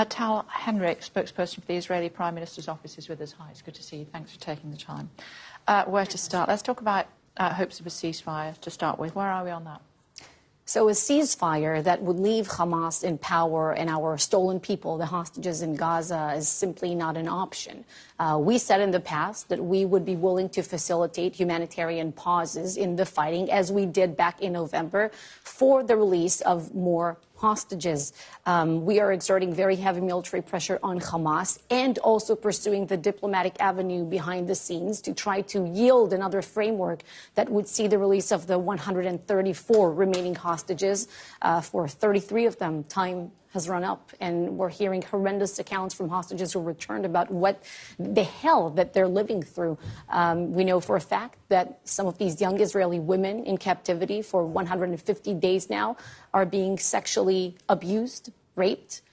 Tal Heinrich, spokesperson for the Israeli Prime Minister's office, is with us. Hi, it's good to see you. Thanks for taking the time. Where to start? Let's talk about hopes of a ceasefire to start with. Where are we on that? So a ceasefire that would leave Hamas in power and our stolen people, the hostages in Gaza, is simply not an option. We said in the past that we would be willing to facilitate humanitarian pauses in the fighting, as we did back in November, for the release of more hostages. We are exerting very heavy military pressure on Hamas and also pursuing the diplomatic avenue behind the scenes to try to yield another framework that would see the release of the 134 remaining hostages. For 33 of them, time has run up, and we're hearing horrendous accounts from hostages who returned about what the hell that they're living through. We know for a fact that some of these young Israeli women in captivity for 150 days now are being sexually abused, raped.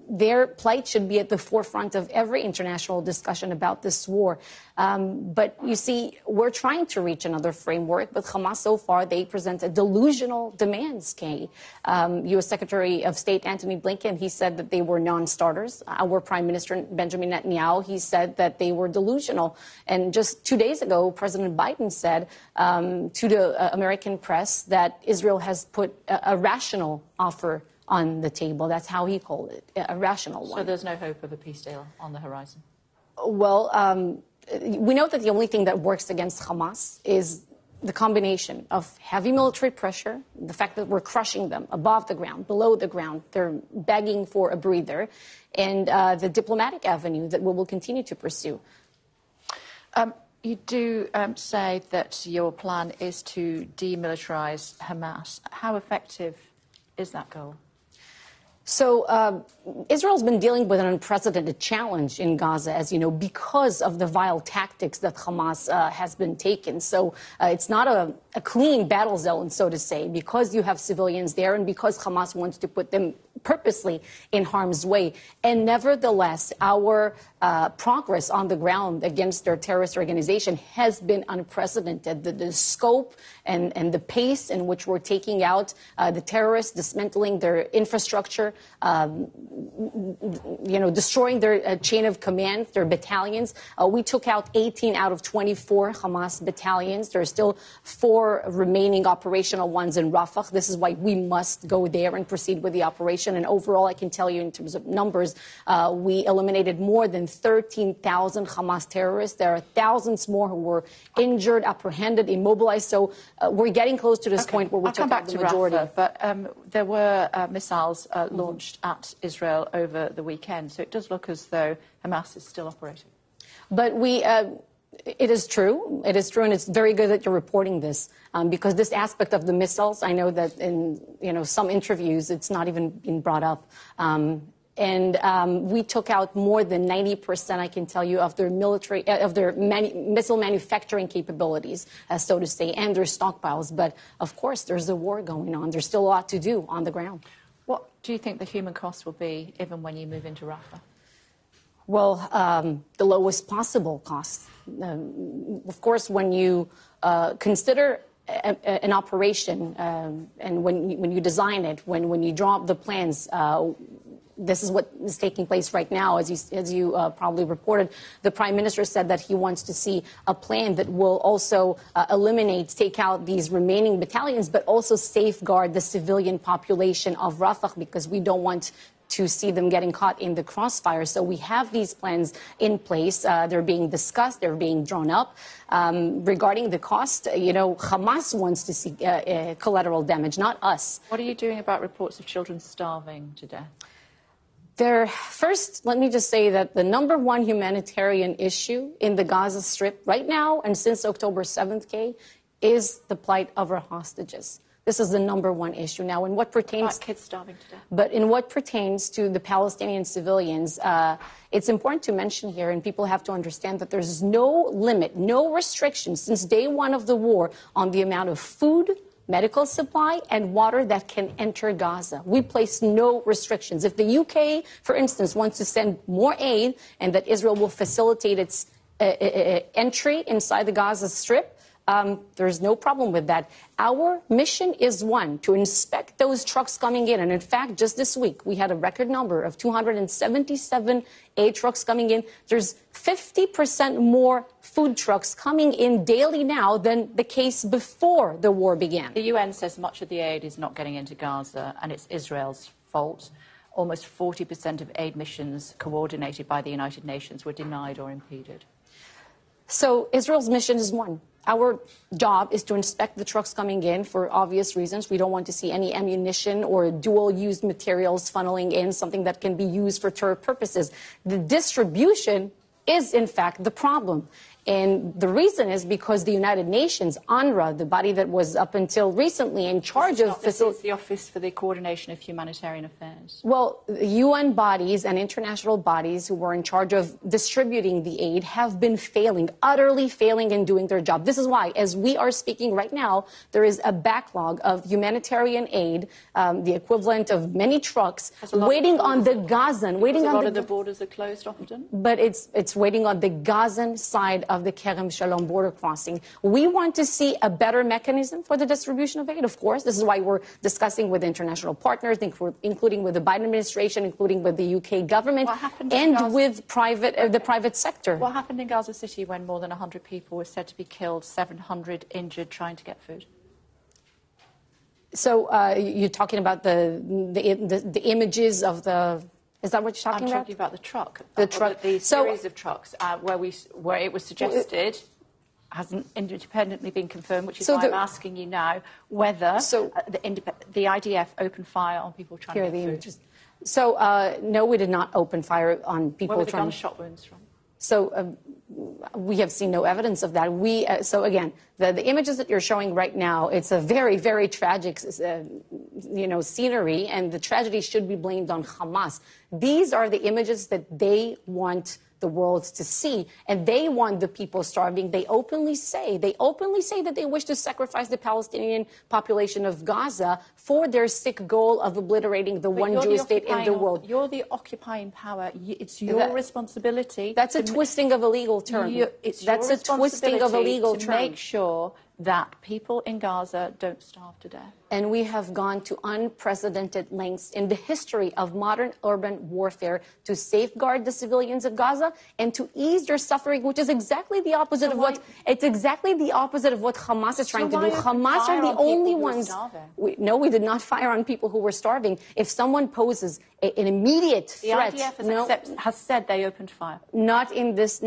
Their plight should be at the forefront of every international discussion about this war. But you see, we're trying to reach another framework, but Hamas so far, they present a delusional demands, Kay. U.S. Secretary of State Antony Blinken, he said that they were non-starters. Our Prime Minister Benjamin Netanyahu, he said that they were delusional. And just 2 days ago, President Biden said to the American press that Israel has put a rational offer on the table. That's how he called it, a rational one. So there's no hope of a peace deal on the horizon? Well, we know that the only thing that works against Hamas is the combination of heavy military pressure, the fact that we're crushing them above the ground, below the ground, they're begging for a breather, and the diplomatic avenue that we will continue to pursue. You do say that your plan is to demilitarize Hamas. How effective is that goal? So Israel's been dealing with an unprecedented challenge in Gaza, as you know, because of the vile tactics that Hamas has been taken. So it's not a clean battle zone, so to say, because you have civilians there and because Hamas wants to put them purposely in harm's way. And nevertheless, our progress on the ground against their terrorist organization has been unprecedented. The scope and the pace in which we're taking out the terrorists, dismantling their infrastructure, destroying their chain of command, their battalions. We took out 18 out of 24 Hamas battalions. There are still 4 remaining operational ones in Rafah. This is why we must go there and proceed with the operation. And overall, I can tell you in terms of numbers, we eliminated more than 13,000 Hamas terrorists. There are thousands more who were injured, apprehended, immobilized. So we're getting close to this point where we took out the majority. Rafah, but there were missiles launched at Israel over the weekend. So it does look as though Hamas is still operating. But it is true. It is true, and it's very good that you're reporting this because this aspect of the missiles, I know that in some interviews, it's not even been brought up. We took out more than 90%, I can tell you, of their missile manufacturing capabilities, so to say, and their stockpiles. But of course, there's a war going on. There's still a lot to do on the ground. What do you think the human cost will be, even when you move into Rafah? Well, the lowest possible cost. Of course, when you consider an operation and when you design it, when you draw up the plans, this is what is taking place right now. As you probably reported, the Prime Minister said that he wants to see a plan that will also take out these remaining battalions, but also safeguard the civilian population of Rafah, because we don't want to see them getting caught in the crossfire. So we have these plans in place. They're being discussed. They're being drawn up. Regarding the cost, Hamas wants to see collateral damage, not us. What are you doing about reports of children starving to death? First, let me just say that the #1 humanitarian issue in the Gaza Strip right now and since October 7th, Kay, is the plight of our hostages. This is the #1 issue. Now, in what pertains... kids starving to death. But in what pertains to the Palestinian civilians, it's important to mention here, and people have to understand that there's no limit, no restriction since day one of the war on the amount of food, medical supply, and water that can enter Gaza. We place no restrictions. If the UK, for instance, wants to send more aid and that Israel will facilitate its entry inside the Gaza Strip, There's no problem with that. Our mission is one, to inspect those trucks coming in. And in fact, just this week, we had a record number of 277 aid trucks coming in. There's 50% more food trucks coming in daily now than the case before the war began. The UN says much of the aid is not getting into Gaza, and it's Israel's fault. Almost 40% of aid missions coordinated by the United Nations were denied or impeded. So Israel's mission is one. Our job is to inspect the trucks coming in for obvious reasons. We don't want to see any ammunition or dual-use materials funneling in, something that can be used for terror purposes. The distribution is, in fact, the problem. And the reason is because the United Nations, UNRWA, the body that was up until recently in charge of facilitating the Office for the Coordination of Humanitarian Affairs. Well, UN bodies and international bodies who were in charge of distributing the aid have been failing, utterly failing in doing their job. This is why, as we are speaking right now, there is a backlog of humanitarian aid, the equivalent of many trucks, waiting on the Gazan. Waiting on a lot of the borders are closed often. But it's waiting on the Gazan side of the Kerem Shalom border crossing. We want to see a better mechanism for the distribution of aid, of course. This is why we're discussing with international partners, including with the Biden administration, including with the UK government, and with the private sector. What happened in Gaza City when more than 100 people were said to be killed, 700 injured trying to get food? So you're talking about the images of the... Is that what you're talking about? I'm talking about the truck. The series of trucks where it was suggested, hasn't independently been confirmed, which is why I'm asking you now whether the IDF opened fire on people trying to get food. Images. So, no, we did not open fire on people Where were the trying... gunshot wounds from? So we have seen no evidence of that. So again, the images that you're showing right now, it's a very, very tragic, scenery, and the tragedy should be blamed on Hamas. These are the images that they want the world to see, and they want the people starving. They openly say that they wish to sacrifice the Palestinian population of Gaza for their sick goal of obliterating the one Jewish state in the world. You're the occupying power. It's your responsibility. That's a twisting of a legal term. That's a twisting of a legal term. To make sure that people in Gaza don't starve to death. And we have gone to unprecedented lengths in the history of modern urban warfare to safeguard the civilians of Gaza and to ease their suffering, which is exactly the opposite of what Hamas is trying to do. Hamas are the only ones. We did not fire on people who were starving. If someone poses an immediate threat, the IDF has said they opened fire. Not in this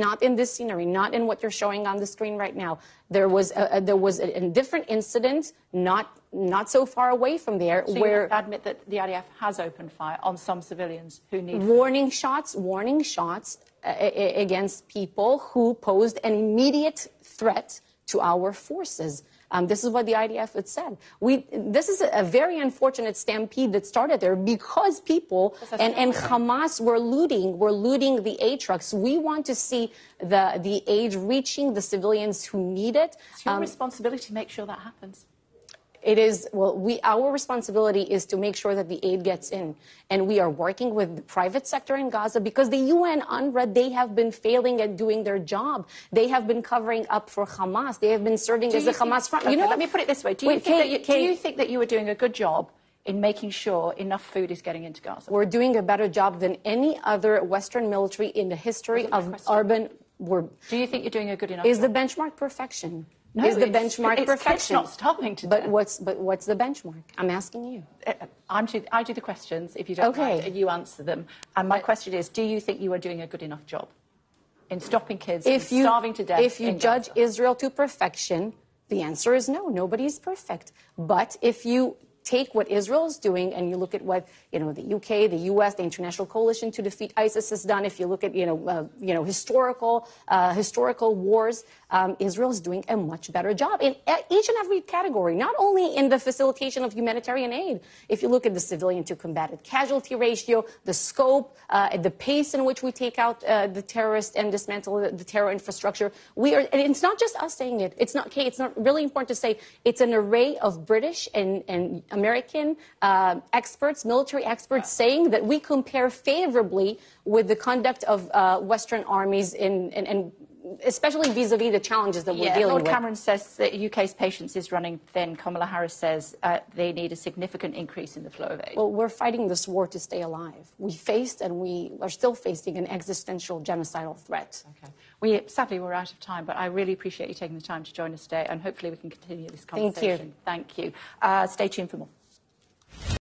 scenery, not in what you're showing on the screen right now. There was a different incident, not so far away from there, so where you have to admit that the IDF has opened fire on some civilians who need warning shots against people who posed an immediate threat to our forces. This is what the IDF had said. This is a very unfortunate stampede that started there because people and Hamas were looting the aid trucks. We want to see the aid reaching the civilians who need it. It's your responsibility to make sure that happens. It is, our responsibility is to make sure that the aid gets in. And we are working with the private sector in Gaza because the UN, UNRWA, they have been failing at doing their job. They have been covering up for Hamas. They have been serving as a Hamas front. Okay, let me put it this way. Do you think that you are doing a good job in making sure enough food is getting into Gaza? We're doing a better job than any other Western military in the history of urban... Do you think you're doing a good enough job? Is the benchmark perfection? No, is the benchmark perfection? It's not starving to death. But what's the benchmark? I'm asking you. I do the questions, if you don't mind, and you answer them. And my question is, do you think you are doing a good enough job in stopping kids from starving to death? If you judge Israel to perfection, the answer is no. Nobody's perfect. But if you take what Israel is doing and you look at what the UK, the US, the international coalition to defeat ISIS has done, if you look at historical wars, Israel is doing a much better job in each and every category, not only in the facilitation of humanitarian aid. If you look at the civilian to combatant casualty ratio, the scope, the pace in which we take out the terrorists and dismantle the terror infrastructure, and it's not just us saying it. It's not really important to say. It's an array of British and American experts, military experts, saying that we compare favorably with the conduct of Western armies and especially vis-a-vis the challenges that we're dealing with. Lord Cameron says that UK's patience is running thin. Kamala Harris says they need a significant increase in the flow of aid. Well, we're fighting this war to stay alive. We faced and we are still facing an existential genocidal threat. Okay. Sadly, we're out of time, but I really appreciate you taking the time to join us today, and hopefully we can continue this conversation. Thank you. Thank you. Stay tuned for more.